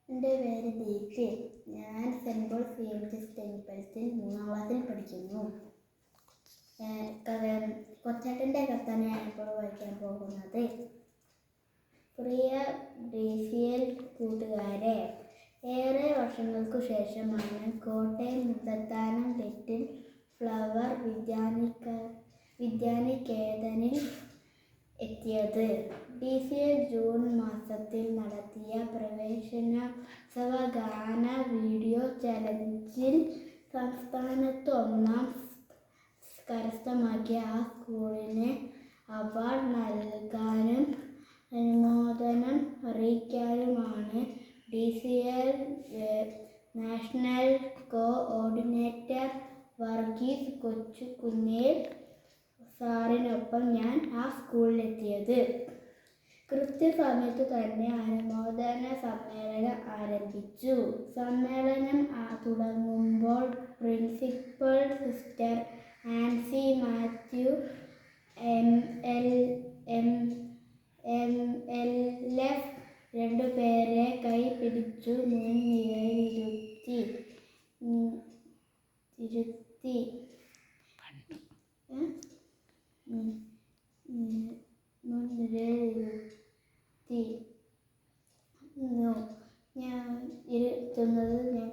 എൻ്റെ പേര് ദീപ്തി. ഞാൻ സെൻറ്റ് പോൾ CMS ടെമ്പിൾസിൽ 3ാം ക്ലാസ്സിൽ പഠിക്കുന്നു. കൊച്ചേട്ടൻ്റെ കഥയാണ് ഇപ്പോൾ വായിക്കാൻ പോകുന്നത്. പ്രിയ DCL കൂട്ടുകാരെ, ഏറെ വർഷങ്ങൾക്കു ശേഷമാണ് കോട്ടയം മുത്തത്താനം ലിറ്റിൽ ഫ്ലവർ വിദ്യാനികേതനിൽ എത്തിയത്. DCL ജൂൺ മാസത്തിൽ നടത്തിയ പ്രവേശനോത്സവ ഗാന വീഡിയോ ചലഞ്ചിൽ സംസ്ഥാനത്ത് 1ാം കരസ്ഥമാക്കിയ ആ സ്കൂളിന് അവാർഡ് നൽകാനും അനുമോദനം അറിയിക്കാനുമാണ് DCL national coordinator Varghese Kochukunnel സാറിനൊപ്പം ഞാൻ ആ സ്കൂളിലെത്തിയത്. കൃത്യസമയത്തു തന്നെ അനുമോദന സമ്മേളനം ആരംഭിച്ചു. സമ്മേളനം തുടങ്ങുമ്പോൾ principal sister Ancy Mathew MLF 2 പേരെ കൈ പിടിച്ചു മുൻനിരയിലിരുത്തി. ഞാൻ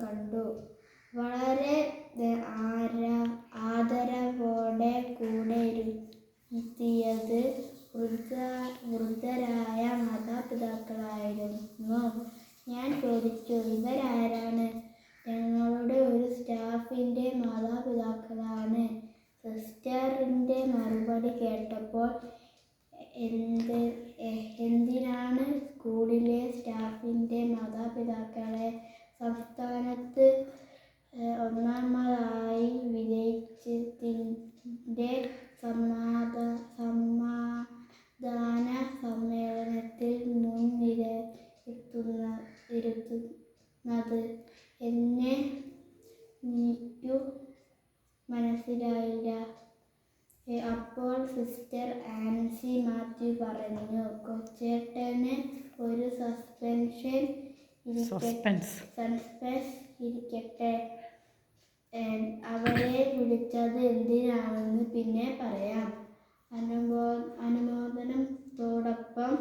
കണ്ടു. വളരെ ആദരവോടെ കൂടെ ഇരുത്തിയത് വൃദ്ധരായ മാതാപിതാക്കളായിരുന്നു. ഞാൻ ചോദിച്ചു, ഇവരാരാണ്? ഞങ്ങളുടെ ഒരു സ്റ്റാഫിൻ്റെ മാതാപിതാക്കളാണ്. സിസ്റ്ററിൻ്റെ മറുപടി കേട്ടപ്പോൾ എന്തിനാണ് സ്കൂളിലെ സ്റ്റാഫിൻ്റെ മാതാപിതാക്കളെ സംസ്ഥാനത്ത് 1ാമതായി വിജയിച്ചതിൻ്റെ സമാധാന സമ്മേളനത്തിൽ മുൻനിരയിരുത്തുന്നത് എന്നെ എനിക്കു മനസ്സിലായില്ല. അപ്പോൾ സിസ്റ്റർ ആൻസി മാത്യു പറഞ്ഞു, കൊച്ചേട്ടന് ഒരു സസ്പെൻസ് ഇരിക്കട്ടെ. അവരെ വിളിച്ചത് എന്തിനാണെന്ന് പിന്നെ പറയാം. അനുമോദനത്തോടൊപ്പം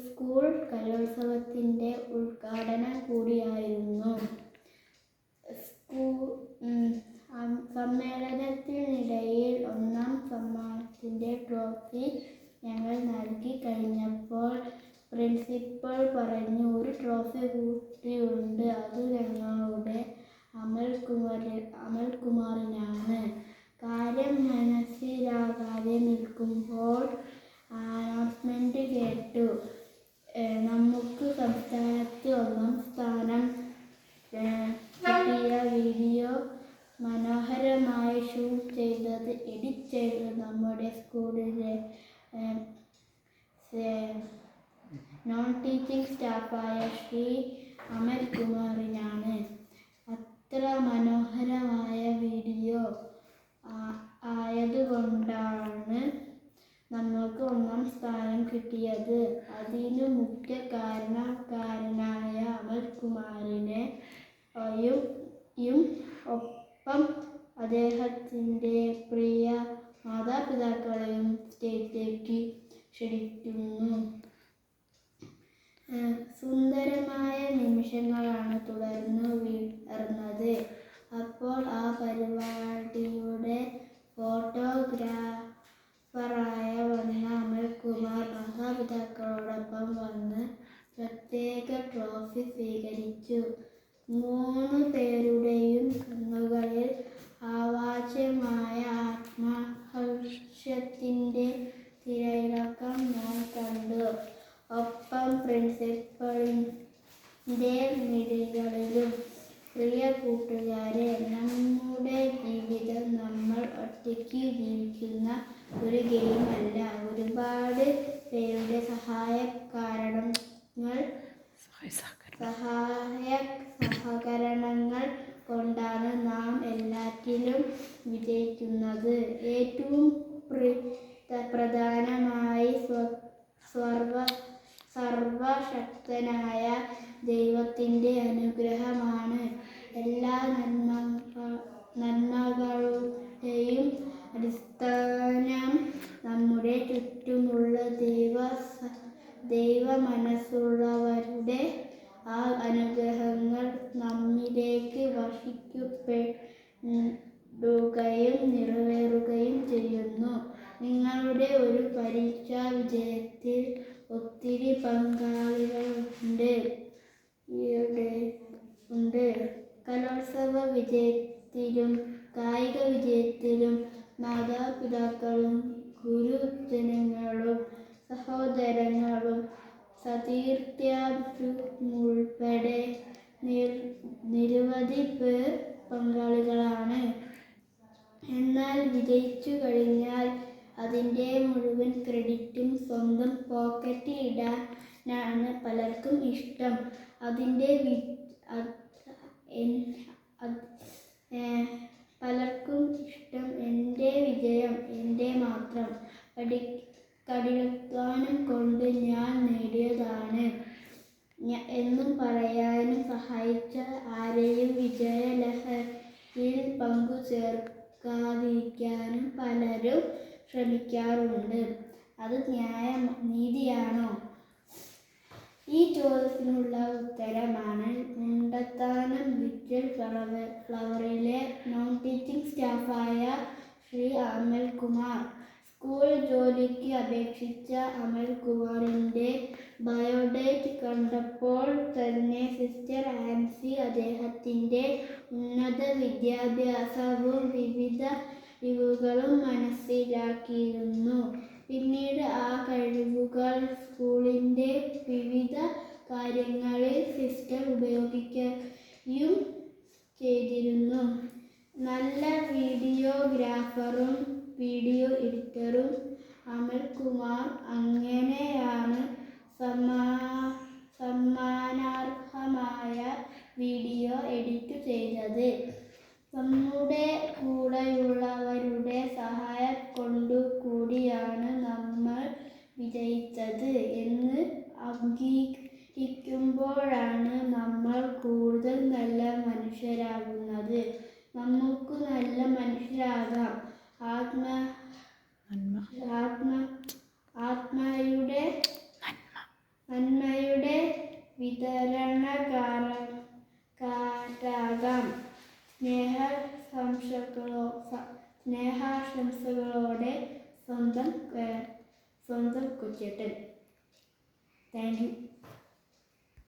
സ്കൂൾ കലോത്സവത്തിൻ്റെ ഉദ്ഘാടനം കൂടിയായിരുന്നു. സമ്മേളനത്തിനിടയിൽ 1ാം സമ്മാനത്തിൻ്റെ ട്രോഫി ഞങ്ങൾ നൽകി കഴിഞ്ഞപ്പോൾ പ്രിൻസിപ്പൽ പറഞ്ഞു, ഒരു ട്രോഫി കൂടിയുണ്ട്, അത് ഞങ്ങളുടെ അമൽകുമാറിനാണ്. കാര്യം മനസ്സിലാകാതെ നിൽക്കുമ്പോൾ അനൗൺസ്മെന്റ് കേട്ടു. നമുക്ക് സംസ്ഥാനത്ത് 1ാം സ്ഥാനം കിട്ടിയ വീഡിയോ മനോഹരമായി ഷൂട്ട് ചെയ്തത് എഡിറ്റ് ചെയ്തത് നമ്മുടെ സ്കൂളിലെ നോൺ ടീച്ചിങ് സ്റ്റാഫായ ശ്രീ അമൽകുമാറിനാണ്. അത്ര മനോഹരമായ വീഡിയോ ആയതുകൊണ്ടാണ് നമുക്ക് 1ാം സ്ഥാനം കിട്ടിയത്. അതിനു മുഖ്യ കാരണക്കാരനായ അമൽകുമാറിനെയും ഒപ്പം അദ്ദേഹത്തിൻ്റെ പ്രിയ മാതാപിതാക്കളെയും സ്റ്റേജിലേക്ക് ക്ഷണിക്കുന്നു. സുന്ദരമായ നിമിഷങ്ങളാണ് തുടർന്നു വിടർന്നത്. അപ്പോൾ ആ പരിപാടിയുടെ ഫോട്ടോഗ്രാഫറായ വന്ന അമൽകുമാർ മാതാപിതാക്കളോടൊപ്പം വന്ന് പ്രത്യേക ട്രോഫി സ്വീകരിച്ചു. 3 പേരുടെയും കണ്ണുകളിൽ അവാച്യമായ ആത്മഹർഷത്തിൻ്റെ തിരയിളക്കം ഞാൻ കണ്ടു. ഒപ്പം പ്രിൻസിപ്പലിൻ്റെ മിഴികളിലും. പ്രിയ കൂട്ടുകാരെ, നമ്മുടെ ജീവിതം നമ്മൾ ഒറ്റയ്ക്ക് ജീവിക്കുന്ന ഒരു ഗെയിമല്ല. ഒരുപാട് പേരുടെ സഹകരണങ്ങൾ കൊണ്ടാണ് നാം എല്ലാറ്റിലും വിജയിക്കുന്നത്. ഏറ്റവും പ്രധാനമായി സർവശക്തനായ ദൈവത്തിൻ്റെ അനുഗ്രഹമാണ്. എല്ലാ നന്മകളുടെയും അടിസ്ഥാനം നമ്മുടെ ചുറ്റുമുള്ള ദൈവ മനസ്സുള്ളവരുടെ ആ അനുഗ്രഹങ്ങൾ നമ്മിലേക്ക് വർഷിക്കപ്പെടുകയും നിറവേറുകയും ചെയ്യുന്നു. നിങ്ങളുടെ ഒരു പരീക്ഷാ വിജയത്തിൽ ഒത്തിരി പങ്കാളികളുണ്ട്. കലോത്സവ വിജയത്തിലും കായിക വിജയത്തിലും മാതാപിതാക്കളും ഗുരുജനങ്ങളും സഹോദരങ്ങളും സതീർത്ഥ്യരുമുൾപ്പെടെ നിരവധി പേർ പങ്കാളികളാണ്. എന്നാൽ വിജയിച്ചു കഴിഞ്ഞാൽ അതിൻ്റെ മുഴുവൻ ക്രെഡിറ്റും സ്വന്തം പോക്കറ്റിൽ ഇടാനാണ് പലർക്കും ഇഷ്ടം. എൻ്റെ വിജയം എൻ്റെ മാത്രം. കഠിനാധ്വാനം കൊണ്ട് ഞാൻ നേടിയതാണ് എന്നും പറയാനും സഹായിച്ച ആരെയും വിജയലഹരിയിൽ പങ്കുചേർക്കാതിരിക്കാനും പലരും ശ്രമിക്കാറുണ്ട്. അത് നീതിയാണോ? ഈ ചോദ്യത്തിനുള്ള ഉത്തരമാണ് മുണ്ടത്താനം ലിറ്റിൽ ഫ്ലവറിലെ നോൺ ടീച്ചിങ് സ്റ്റാഫായ ശ്രീ അമൽകുമാർ. സ്കൂൾ ജോലിക്ക് അപേക്ഷിച്ച അമൽകുമാറിൻ്റെ ബയോഡേറ്റ് കണ്ടപ്പോൾ തന്നെ സിസ്റ്റർ ആൻസി അദ്ദേഹത്തിൻ്റെ ഉന്നത വിദ്യാഭ്യാസവും വിവിധ കഴിവുകളും മനസ്സിലാക്കിയിരുന്നു. പിന്നീട് ആ കഴിവുകൾ സ്കൂളിൻ്റെ വിവിധ കാര്യങ്ങളിൽ സിസ്റ്റർ ഉപയോഗിക്കുകയും ചെയ്തിരുന്നു. നല്ല വീഡിയോഗ്രാഫറും വീഡിയോ എഡിറ്ററും അമൽകുമാർ അങ്ങനെയാണ് സമ്മാനാർഹമായ വീഡിയോ എഡിറ്റ് ചെയ്തത്. നമ്മുടെ കൂടെയുള്ളവരുടെ സഹായം കൊണ്ടു കൂടിയാണ് നമ്മൾ വിജയിച്ചത് എന്ന് അംഗീകരിക്കുമ്പോഴാണ് നമ്മൾ കൂടുതൽ നല്ല മനുഷ്യരാകുന്നത്. നമുക്ക് നല്ല മനുഷ്യരാകാം. നന്മയുടെ വിതരണക്കാരാകാം. സ്നേഹാശംസകളോടെ സ്വന്തം കൊച്ചേട്ടൻ. Thank you.